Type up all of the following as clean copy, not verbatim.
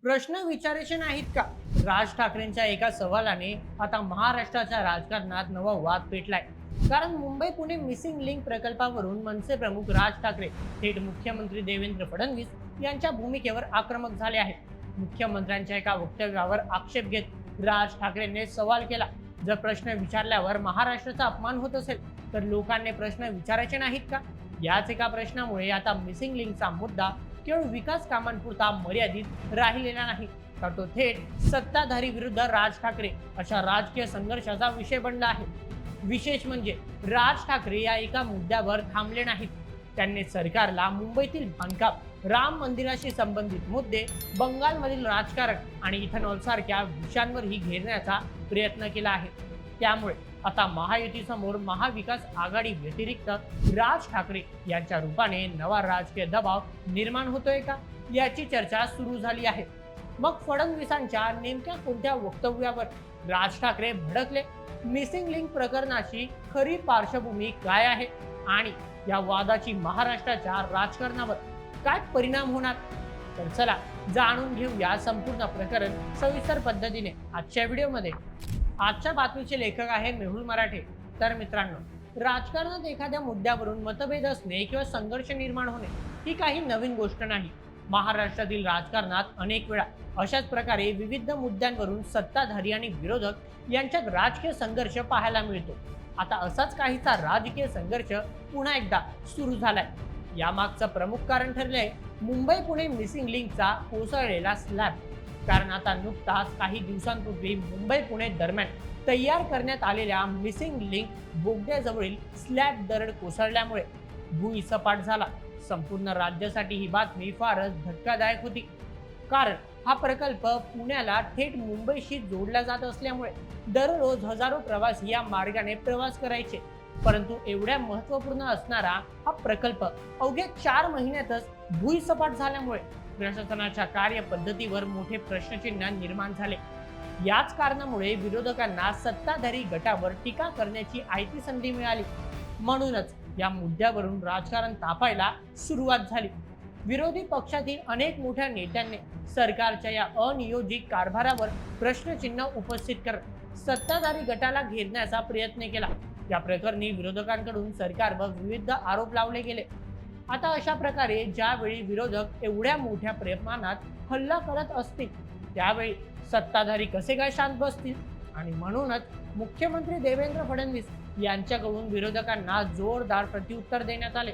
प्रश्न विचारायचे नाहीत का? राज ठाकरेंच्या एका सवालाने आता महाराष्ट्राच्या राजकारणात नवा वाद पेटलाय. कारण मुंबई पुणे मिसिंग लिंक प्रकल्पावरून मनसे प्रमुख राज ठाकरे थेट मुख्यमंत्री देवेंद्र फडणवीस यांच्या भूमिकेवर आक्रमक झाले आहेत. मुख्यमंत्र्यांच्या एका वक्तव्यावर आक्षेप घेत राज ठाकरेंनी सवाल केला, जर प्रश्न विचारल्यावर महाराष्ट्राचा अपमान होत असेल तर लोकांनी प्रश्न विचारायचे नाहीत का? याच एका प्रश्नामुळे आता मिसिंग लिंकचा मुद्दा केवळ विकास कामांपुरता मर्यादित राहिलेला नाही, तर तो थेट सत्ताधारी विरुद्ध राज ठाकरे अशा राजकीय संघर्षाचा विषय बनला आहे. विशेष म्हणजे राज ठाकरे या एका मुद्द्यावर थांबले नाहीत. त्यांनी सरकारला मुंबईतील बांधकाम, राम मंदिराशी संबंधित मुद्दे, बंगालमधील राजकारण आणि इथेनॉल सारख्या विषयांवरही घेरण्याचा प्रयत्न केला आहे. त्यामुळे आता महायुतीसमोर महाविकास आघाडी व्यतिरिक्त राज ठाकरे यांच्या रूपाने नवा राजकीय दबाव निर्माण होतोय का, याची चर्चा सुरू झाली आहे. मग फडणवीसांच्या नेमक्या कोणत्या वक्तव्यावर राज ठाकरे भडकले? मिसिंग लिंक प्रकरणाची खरी पार्श्वभूमी काय आहे आणि या वादाची महाराष्ट्राच्या राजकारणावर काय परिणाम होणार? तर चला जाणून घेऊया संपूर्ण प्रकरण सविस्तर पद्धतीने आजच्या व्हिडिओमध्ये. आजच्या बातमीचे लेखक आहे मेहुल मराठे. तर मित्रांनो, राजकारणात एखाद्या मुद्द्यावरून मतभेद असणे किंवा संघर्ष निर्माण होणे ही काही नवीन गोष्ट नाही. महाराष्ट्रातील राजकारणात अनेक वेळा अशाच प्रकारे विविध मुद्द्यांवरून सत्ताधारी आणि विरोधक यांच्यात राजकीय संघर्ष पाहायला मिळतो. आता असाच काहीसा राजकीय संघर्ष पुन्हा एकदा सुरू झालाय. यामागचं प्रमुख कारण ठरलंय मुंबई पुणे मिसिंग लिंकचा कोसळलेला स्लॅब. कारण आता नुकताच काही दिवसांपूर्वी मुंबई पुणे दरम्यान तयार करण्यात आलेल्या मिसिंग लिंक बोगद्याजवळील स्लॅब दरड कोसळल्यामुळे भूई सपाट झाला. संपूर्ण राज्यासाठी ही बातमी फारच धक्कादायक होती. कारण हा प्रकल्प पुण्याला थेट मुंबईशी जोडला जात असल्यामुळे दररोज हजारो प्रवासी या मार्गाने प्रवास करायचे. परंतु एवढ्या महत्त्वपूर्ण असणारा हा प्रकल्प अवघ्या 4 महिन्यातच भूईसपाट झाल्यामुळे प्रशासनाच्या कार्यपद्धतीवर मोठे प्रश्नचिन्ह निर्माण झाले. याच कारणामुळे विरोधकांना सत्ताधारी गटावर टीका करण्याची आयती संधी मिळाली. म्हणूनच या मुद्द्यावरून राजकारण तापायला सुरुवात झाली. विरोधी पक्षातील अनेक मोठ्या नेत्यांनी सरकारच्या या अनियोजित कारभारावर प्रश्नचिन्ह उपस्थित करत सत्ताधारी गटाला घेरण्याचा प्रयत्न केला. या प्रकरणी विरोधकांकडून सरकारवर विविध आरोप लावले गेले. आता अशा प्रकारे ज्यावेळी विरोधक एवढ्या मोठ्या प्रमाणात हल्ला करत असतील त्यावेळी सत्ताधारी कसे काय शांत बसतील? आणि म्हणूनच मुख्यमंत्री देवेंद्र फडणवीस यांच्याकडून विरोधकांना जोरदार प्रत्युत्तर देण्यात आले.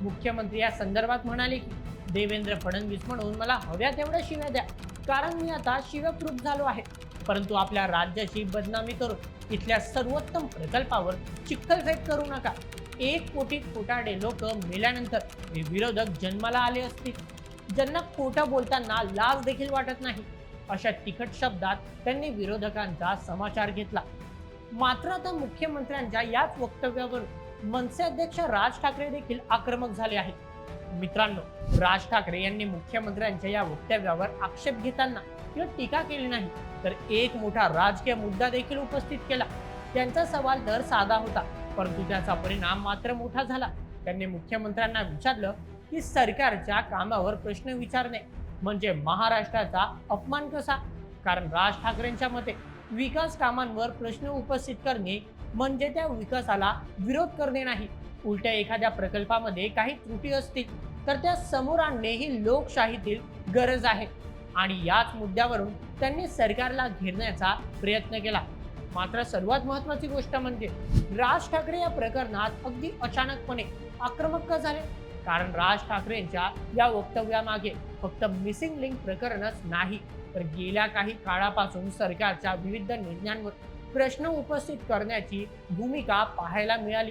मुख्यमंत्री या संदर्भात म्हणाले की देवेंद्र फडणवीस म्हणून मला हव्या तेवढ्या शिव्या द्या, कारण मी आता शिवप्रूफ झालो आहे. परंतु आपल्या राज्याची बदनामी करून इथल्या सर्वोत्तम प्रकल्पावर चिखलफेक करू नका. 1 कोटी खोटारडे लोक मेल्यानंतर हे विरोधक जन्माला आले असतील, ज्यांना खोटं बोलताना लाज देखील वाटत नाही. अशा तिखट शब्दात त्यांनी विरोधकांचा समाचार घेतला. मात्र आता मुख्यमंत्र्यांच्या याच वक्तव्यावर मनसे अध्यक्ष राज ठाकरे देखील आक्रमक झाले आहेत. मित्रांनो, राज ठाकरे यांनी मुख्यमंत्र्यांच्या या वक्तव्यावर आक्षेप घेताना किंवा टीका केली नाही, तर एक मोठा राजकीय मुद्दा देखील उपस्थित केला. त्यांचा सवाल तर साधा होता, परंतु त्याचा परिणाम मात्र मोठा झाला. त्यांनी मुख्यमंत्र्यांना विचारलं की सरकारच्या कामावर प्रश्न विचारणे म्हणजे महाराष्ट्राचा अपमान कसा? कारण राज ठाकरेंच्या मते विकास कामांवर प्रश्न उपस्थित करणे म्हणजे त्या विकासाला विरोध करणे नाही. उलट्या एखाद्या प्रकल्पामध्ये काही त्रुटी असतील तर त्या समोर आणणे ही लोकशाहीतील गरज आहे. आणि याच मुद्द्यावरून त्यांनी सरकारला घेरण्याचा प्रयत्न केला. मात्र सर्वात महत्त्वाची गोष्ट म्हणजे राज ठाकरे या प्रकरणात अगदी अचानकपणे आक्रमक का झाले? कारण राज ठाकरेंच्या या वक्तव्यामागे फक्त मिसिंग लिंक प्रकरणच नाही, तर गेल्या काही काळापासून सरकारच्या विविध निर्णयांवर प्रश्न उपस्थित करण्याची भूमिका पाहायला मिळाली.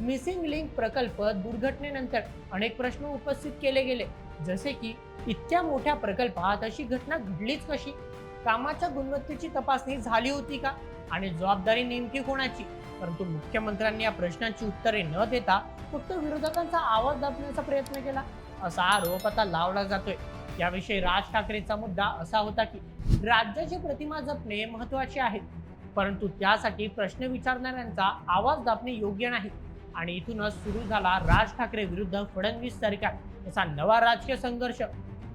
मिसिंग लिंक प्रकल्प दुर्घटनेनंतर अनेक प्रश्न उपस्थित केले गेले, जसे की इतक्या मोठ्या प्रकल्पात अशी घटना घडलीच कशी? कामाच्या गुणवत्तेची तपासणी झाली होती का? आणि जबाबदारी नेमकी कोणाची? परंतु मुख्यमंत्र्यांनी या प्रश्नांची उत्तरे न देता फक्त विरोधकांचा आवाज दाबण्याचा प्रयत्न केला, असा आरोप आता लावला जातोय. याविषयी राज ठाकरेंचा मुद्दा असा होता की राज्याची प्रतिमा जपणे महत्त्वाचे आहे, परंतु त्यासाठी प्रश्न विचारणाऱ्यांचा आवाज दाबणे योग्य नाही. आणि इथूनच सुरू झाला राज ठाकरे विरुद्ध फडणवीस सरकार असा नवा राजकीय संघर्ष.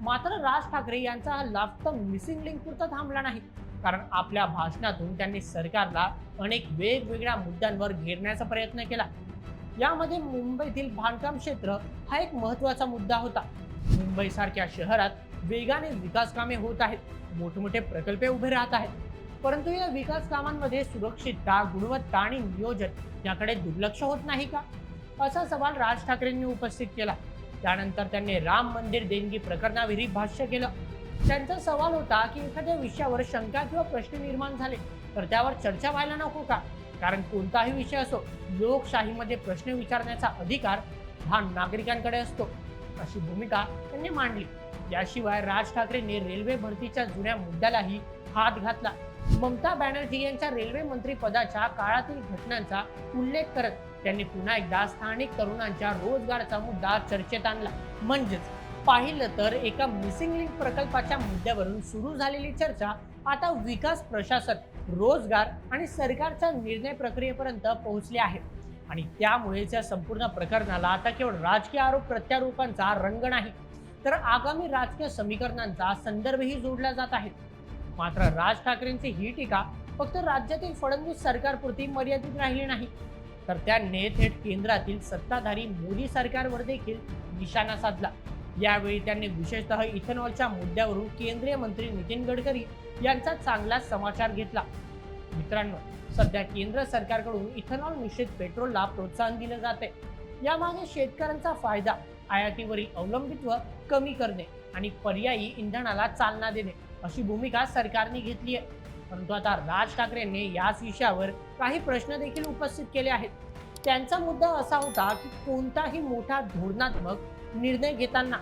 मात्र राज ठाकरे यांचा हा लाभ तर मिसिंग लिंक पुरता थांबला नाही, कारण आपल्या भाषणातून त्यांनी सरकारला अनेक वेगवेगळ्या मुद्द्यांवर घेरण्याचा प्रयत्न केला. यामध्ये मुंबईतील बांधकाम क्षेत्र हा एक महत्त्वाचा मुद्दा होता. मुंबईसारख्या शहरात वेगाने विकास कामे होत आहेत, मोठमोठे प्रकल्प उभे राहत आहेत, परंतु या विकास कामांमध्ये सुरक्षितता, गुणवत्ता आणि नियोजन याकडे दुर्लक्ष होत नाही का, असा सवाल राज ठाकरेंनी उपस्थित केला. त्यानंतर त्यांनी राम मंदिर देणगी प्रकरणाविषयी भाष्य केलं. त्यांचा सवाल होता की एखाद्या विषयावर शंका किंवा प्रश्न निर्माण झाले तर त्यावर चर्चा व्हायला नको का, कारण कोणताही विषय असो, लोकशाहीमध्ये प्रश्न विचारण्याचा अधिकार हा नागरिकांकडे असतो, अशी भूमिका त्यांनी मांडली. याशिवाय राज ठाकरेंनी रेल्वे भरतीच्या जुन्या मुद्द्यालाही हात घातला. ममता बॅनर्जी यांच्या रेल्वे मंत्री पदाच्या काळातील घटनांचा उल्लेख करत त्यांनी पुन्हा एकदा स्थानिक तरुणांच्या रोजगाराचा मुद्दा चर्चेत आणला. म्हणजेच पाहिलं तर एका मिसिंग लिंक प्रकल्पाच्या मुद्द्यावरून सुरू झालेली चर्चा आता विकास, प्रशासन, रोजगार आणि सरकारच्या निर्णय प्रक्रियेपर्यंत पोहोचली आहे. आणि त्यामुळेच या संपूर्ण प्रकरणाला आता केवळ राजकीय आरोप प्रत्यारोपांचा रंग नाही, तर आगामी राजकीय समीकरणांचा संदर्भही जोडला जात आहे. मात्र राज ठाकरेंची ही टीका फक्त राज्यातील फडणवीस सरकारपुरती मर्यादित राहिली नाही, तर त्यांनी थेट केंद्रातील सत्ताधारी मोदी सरकारवर देखील निशाणा साधला. यावेळी त्यांनी विशेषतः इथेनॉलच्या मुद्द्यावरून केंद्रीय मंत्री नितीन गडकरी यांचा चांगला समाचार घेतला. मित्रांनो, सध्या केंद्र सरकारकडून इथेनॉल मिश्रित पेट्रोलला प्रोत्साहन दिले जाते. यामागे शेतकऱ्यांचा फायदा, आयातीवरील अवलंबित्व कमी करणे आणि पर्यायी इंधनाला चालना देणे अशी भूमिका सरकारने घेतली आहे. परंतु आता राज ठाकरेंनी याच विषयावर काही प्रश्न देखील उपस्थित केले आहेत. त्यांचा मुद्दा असा होता की कोणताही मोठा धोरणात्मक निर्णय घेताना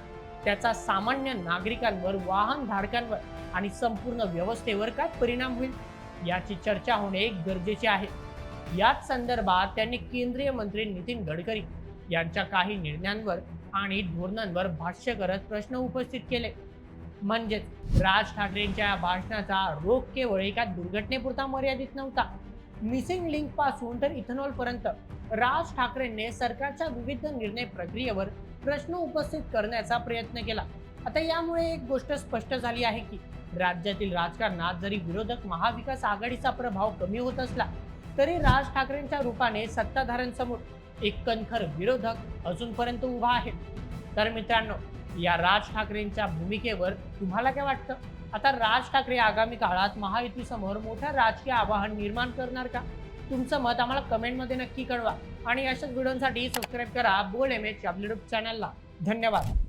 त्याचा सामान्य नागरिकांवर, वाहनधारकांवर आणि संपूर्ण व्यवस्थेवर काय परिणाम होईल याची चर्चा होणे गरजेचे आहे. याच संदर्भात त्यांनी केंद्रीय मंत्री नितीन गडकरी यांच्या काही निर्णयांवर आणि धोरणांवर भाष्य करत प्रश्न उपस्थित केले. म्हणजेच राज ठाकरेंच्या या भाषणाचा रोख केवळ एका दुर्घटनेपुरता मर्यादित नव्हता. मिसिंग लिंक पासून तर इथेनॉल पर्यंत राज ठाकरेंनी सरकारच्या विविध निर्णय प्रक्रियेवर प्रश्न उपस्थित करण्याचा प्रयत्न केला. आता यामुळे एक गोष्ट स्पष्ट झाली आहे की राज्यातील राजकारणात जरी विरोधक महाविकास आघाडीचा प्रभाव कमी होत असला तरी राज ठाकरेंच्या रूपाने सत्ताधाऱ्यांसमोर एक कणखर विरोधक अजूनपर्यंत उभा आहे. तर मित्रांनो, या राज ठाकरेंच्या भूमिकेवर तुम्हाला काय वाटतं? आता राज ठाकरे आगामी काळात महायुतीसमोर मोठं राजकीय आव्हान निर्माण करणार का? तुमचं मत आम्हाला कमेंटमध्ये नक्की कळवा आणि अशाच व्हिडिओसाठी सबस्क्राईब करा बोल MH आपल्या यूट्यूब चॅनलला. धन्यवाद.